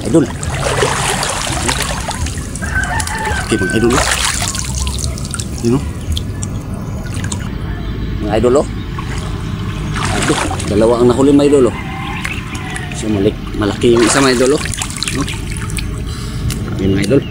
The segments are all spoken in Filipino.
idol. Okay mga idol. Yun o. Mga idol o. Aduh, dalawa ang nahuli mga idol o. So malaki yung isa mga idol o. Yun mga idol.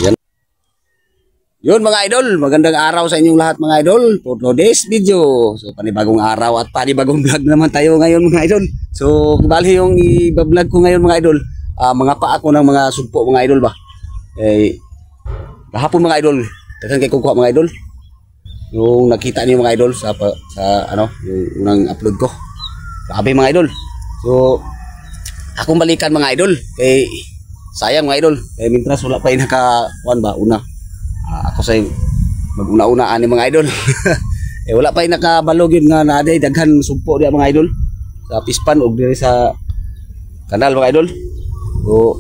Yan. Yun mga idol, magandang araw sa inyong lahat mga idol for today's video. So panibagong araw at panibagong vlog naman tayo ngayon mga idol. So bali yung i-vlog ko ngayon mga idol, mga paa ko ng mga sugpo mga idol ba. Kahapon mga idol, daghang kay kukuha mga idol. Yung nakita niyo mga idol sa ano, yung unang upload ko. Grabe mga idol. So akong balikan mga idol kay sayang mga idol. Kay mintras wala pa nakakuan ba una. Ako say mag-una-una ani mga idol. Wala pa nakabalog yun nga na aday daghan sugpo diya mga idol sa Pispan og diri sa kanal mga idol. So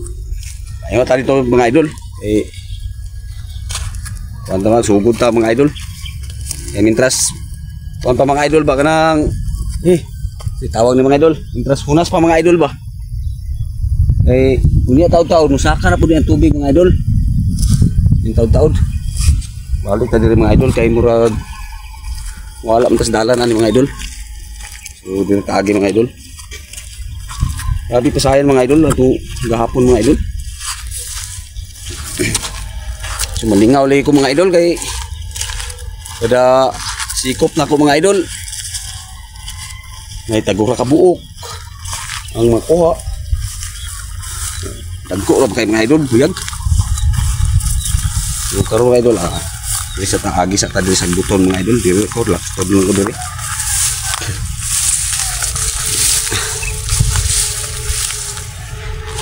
ayo ta dito mga idol. Kuan ta sugod ta mga idol. Mintras kuan pa mga idol ba kanang tawag ni mga idol. Mintras hunas pa mga idol ba. Unya taud-taud musaka na pud ang tubig mga idol. Yung taud-taud. Balik ta diri mga idol kay murag wala man tas dalan ani mga idol. So diri kaagi mga idol. Grabe pasayan mga idol ato gahapon mga idol. So malingaw lay ko mga idol kay kada sikop na ko mga idol. May tagura ka buok ang makuha. Dagko ra kay mga idol buyag. So karon mga idol diri sa taagi sa tadi sa buton mga idol diri ko lang ko diri.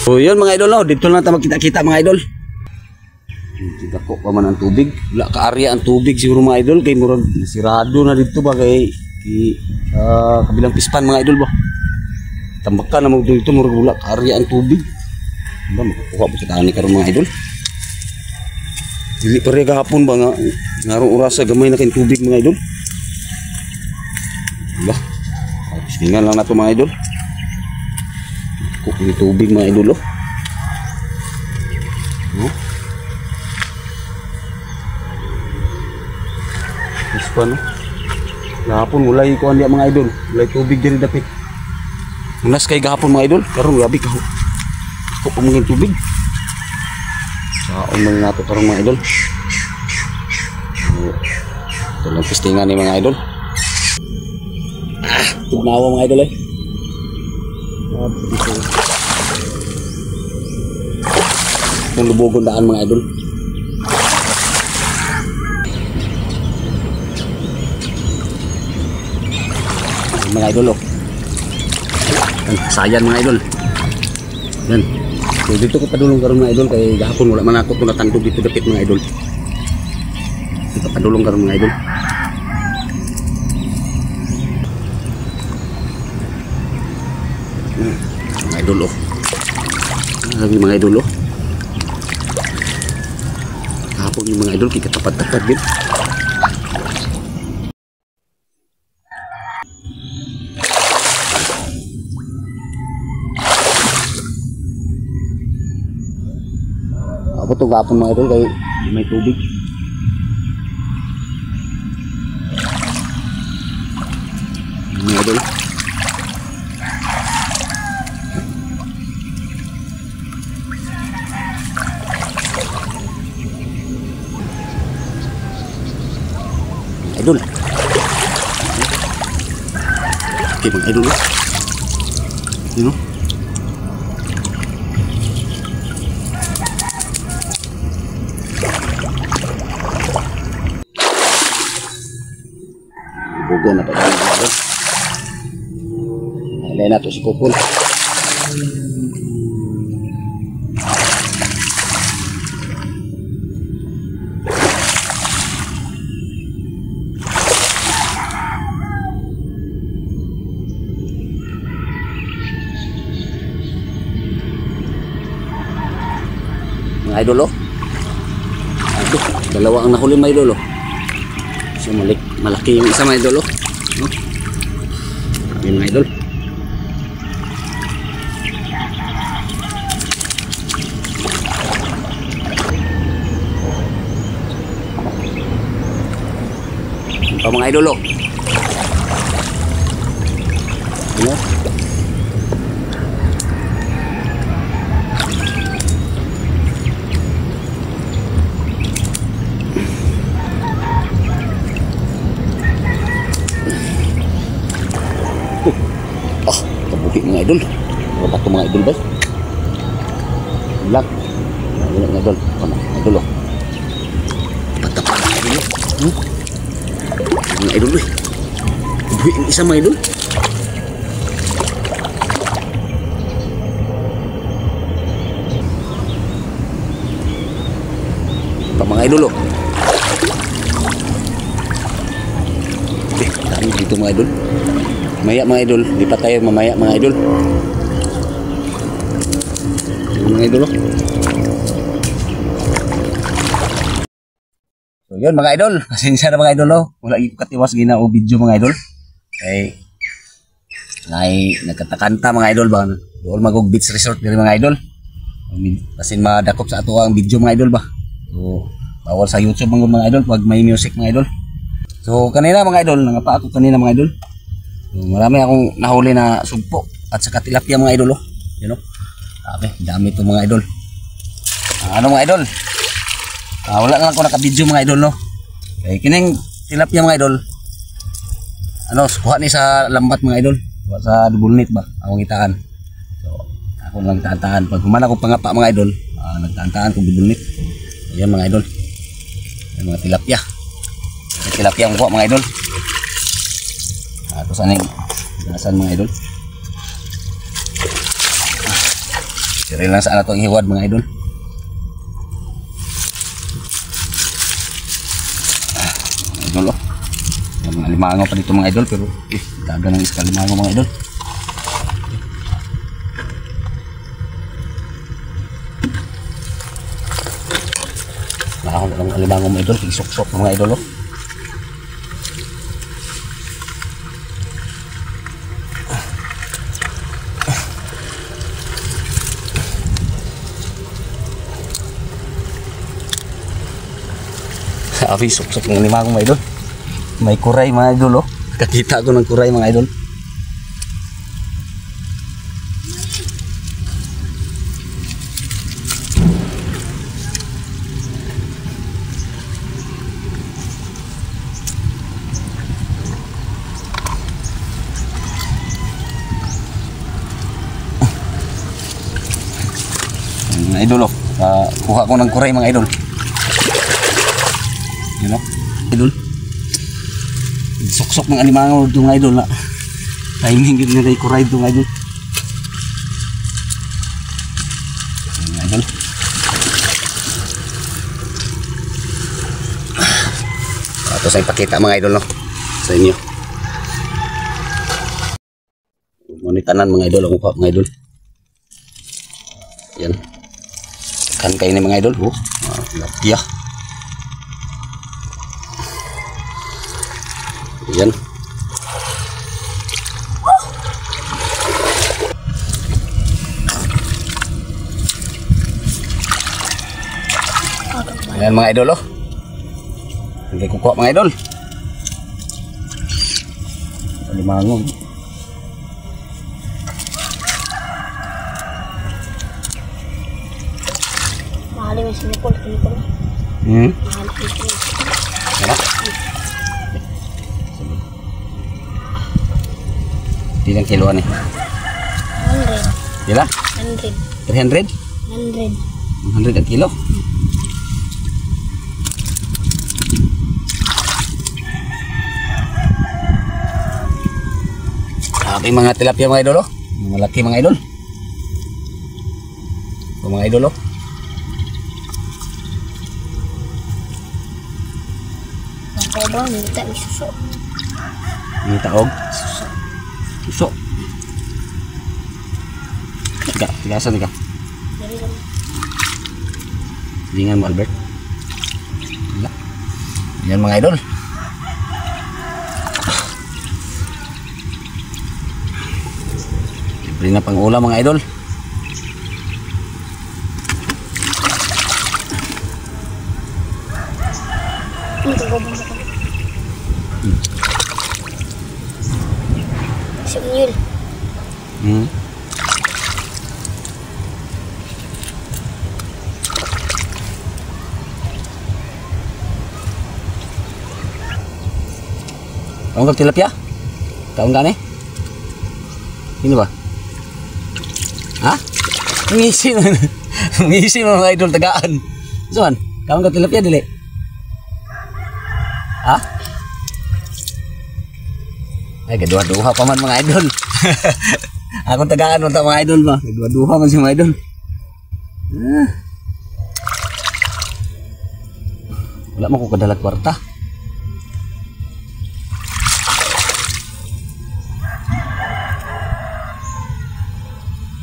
So yun mga idol dito na ta magkita-kita mga idol. Dako pa man ang tubig, wala ka area ang tubig siguro mga idol kay murag sirado na dito ba kay kabilang Pispan mga idol ba. Tambakan na mo dito murag wala ka area ang tubig. Ba makukuha ba kita ani karon mga idol? Dili pa rin kahapon ba nga ngarong oras sa gamay na kayong tubig mga idol. Ba tingnan lang na ito mga idol. Kuk yung tubig mga idol Pispan gahapon mulai ko andiya mga idol. Mulai tubig diri dapit. Unas kay gahapon mga idol. Karon grabe ka. Kuk pumungin tubig. Saon man nato tarong mga idol. Ito lang pistingan ni mga idol. Tugnawa mga idol Kung lubugon daan mga idol. Mga idol sayan mga idol. Yan. So dito ko padulong karon mga idol kay gahapon wala man ako natandog dito dapit mga idol. Dito padulong karon mga idol. Mga idol lagi mga idol gahapon yung mga idol kay katapat-tapat gid. Ako to gapon mga idol kay may tubig. Mga idol. Idol. Okay mga idol. You know? Bugan na pa tayo. Alay na ito si Kupon. Mga idol Aduh, dalawa ang nahuli mga idol So malaki yung isa mga idol Yan mga idol. Ito mga idol oh. Ano? Kabuhi mga idol. Wala ko mga idol ba? Lang. Wala mga idol. Mga idol oh. Patapa mga idol oh. Mga idol eh. Kabuhi ang isa mga idol. Pa mga idol oh. Okay, dami dito mga idol. Mamaya mga idol, lipat tayo mamaya mga idol. Mga idol oh. So yun mga idol, pasensya na mga idol oh. Wala yung katiwas gina o video mga idol. Kay nagkatakanta mga idol ba? Doon magog beach resort diri mga idol. Pasin madakop sa ato ang video mga idol ba. So bawal sa YouTube mga idol pag may music mga idol. So kanina mga idol, nangapa ako kanina mga idol. So, marami akong nahuli na sugpo at saka tilapia mga idol oh. Yan oh. Dami ito mga idol. Ano mga idol? Wala na lang ako naka-video mga idol no. Okay, kining tilapia mga idol. Ano, kuha ni sa lambat mga idol. Kuha sa dubulnit ba? Akong itaan. So, ako lang tataan. Pag humana ko pangapa mga idol, nagtaantaan kong dubulnit. Ayan mga idol. Ayan mga tilapia. Tilapia ang kuha mga idol. Ito sana yung gasan mga idol. Siri lang sana ito ang hiwad mga idol. Idol oh. Mga limango pa dito mga idol. Pero daga ng iska limango mga idol. Mahal ng limango mga idol. Isok-sok mga idol oh. Abi, suksok ng lima mga idol. May kuray mga idol oh. Kakita ko ng kuray mga idol. Mga idol oh. Kuha ko ng kuray mga idol. You know, idol. Sok-sok ng alimango itong idol na. Timing gid nga kay kuray itong idol. Idol. Ito sa ipakita mga idol no. Sa inyo. Monitanan mga idol ang kuha mga idol. Yan. Kan kayo ni mga idol. Oh, tilapia. Yan. Ayan mga idol oh. Hindi kukuha mga idol. Limangong. Mahal yung sinikol. Mahal yung Ilang kiloan eh? 100. Ilan? 100. 300? 100. 100 ang kilo? May mga tilapia mga idol oh. Malaki mga idol. Ito mga idol oh. Ang ba, minta isuso. Yung taog. Suso. Tigasan ka. Lingan mo Albert. Yan mga idol. Libre na pang ulam mga idol. Ito ko bang ako. Sinyul. Hmm. Kaon ka tilapia? Kaon ka ni? Ini ba? Ha? Ngisi man. Ngisi man mga idol tagaan. Saan? Kaon ka tilapia dili? Ha? Ay, gaduha-duha pa man mga idol. Ako tagaan man ta mga idol ba? Gaduha-duha man si mga idol. Ah. Wala mo ko kadalag kwarta.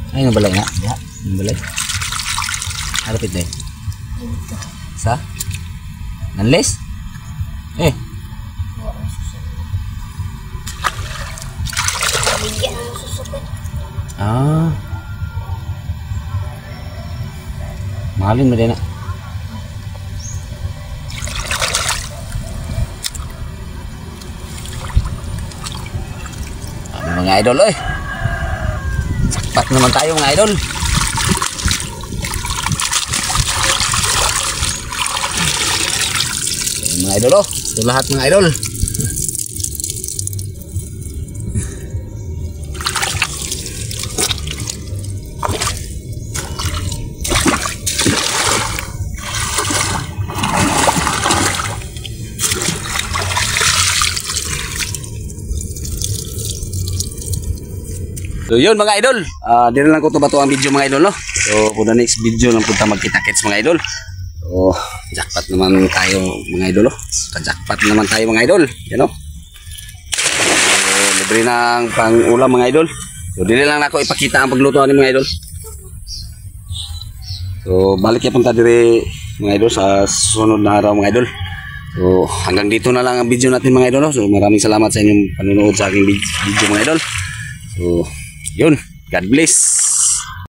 Ay, yung balay nga. Ya, yung balay. Harapit na Ito. sa? Nanles? Eh, Bigyan ang susukot. ah. Mahalin mo din na. Mga idol eh. Sakpat naman tayo mga idol. Mga idol oh. Ito lahat mga idol. So yun mga idol, di na lang ko ito bato ang video mga idol no. So for the next video lang punta magkita-kits mga idol. So jackpot naman tayo mga idol no. Jackpot naman tayo mga idol, yan no. So libre ng pang ulam mga idol. So dili lang ako ipakita ang pagluto ni mga idol. So balik ya punta dire mga idol sa susunod na araw mga idol. So hanggang dito na lang ang video natin mga idol no. So maraming salamat sa inyong panonood sa aking video mga idol. So yun, God bless.